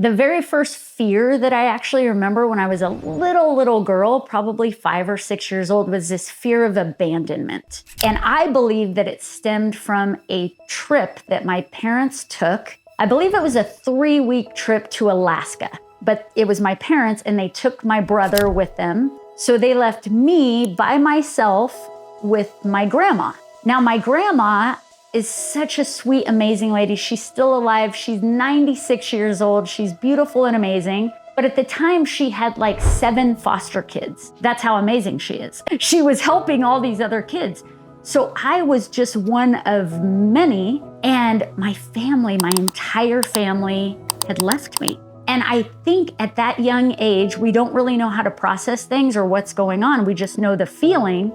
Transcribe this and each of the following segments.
The very first fear that I actually remember when I was a little girl, probably 5 or 6 years old, was this fear of abandonment. And I believe that it stemmed from a trip that my parents took. I believe it was a 3-week trip to Alaska, but it was my parents and they took my brother with them. So they left me by myself with my grandma. Now, my grandma is such a sweet, amazing lady. She's still alive. She's 96 years old. She's beautiful and amazing. But at the time, she had like 7 foster kids. That's how amazing she is. She was helping all these other kids. So I was just one of many, and my family, my entire family had left me. And I think at that young age, we don't really know how to process things or what's going on. We just know the feeling.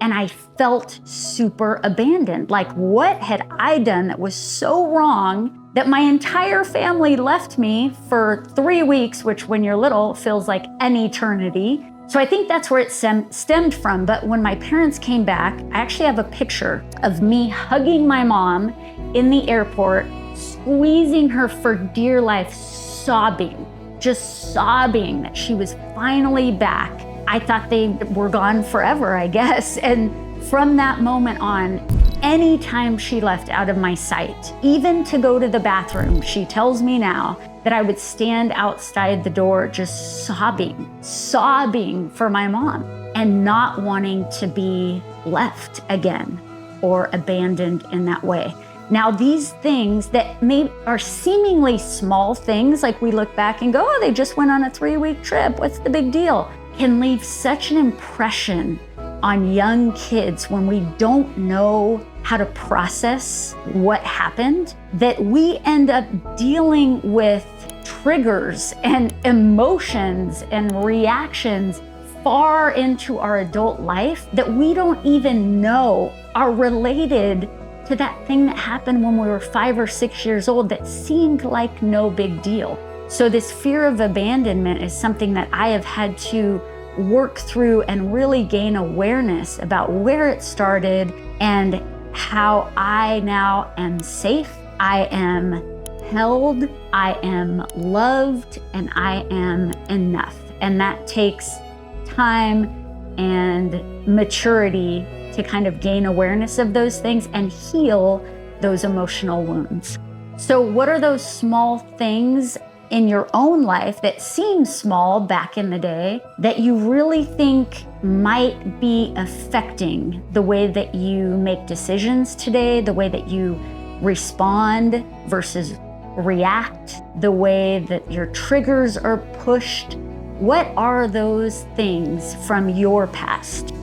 And I felt super abandoned. Like, what had I done that was so wrong that my entire family left me for 3 weeks, which when you're little feels like an eternity. So I think that's where it stemmed from. But when my parents came back, I actually have a picture of me hugging my mom in the airport, squeezing her for dear life, sobbing, just sobbing that she was finally back. I thought they were gone forever, I guess. And from that moment on, anytime she left out of my sight, even to go to the bathroom, she tells me now that I would stand outside the door just sobbing for my mom and not wanting to be left again or abandoned in that way. Now, these things that are seemingly small things, like we look back and go, oh, they just went on a 3-week trip, what's the big deal? Can leave such an impression on young kids when we don't know how to process what happened, that we end up dealing with triggers and emotions and reactions far into our adult life that we don't even know are related to that thing that happened when we were 5 or 6 years old that seemed like no big deal. So this fear of abandonment is something that I have had to work through and really gain awareness about where it started and how I now am safe, I am held, I am loved, and I am enough. And that takes time and maturity to kind of gain awareness of those things and heal those emotional wounds. So what are those small things in your own life that seem small back in the day that you really think might be affecting the way that you make decisions today, the way that you respond versus react, the way that your triggers are pushed? What are those things from your past?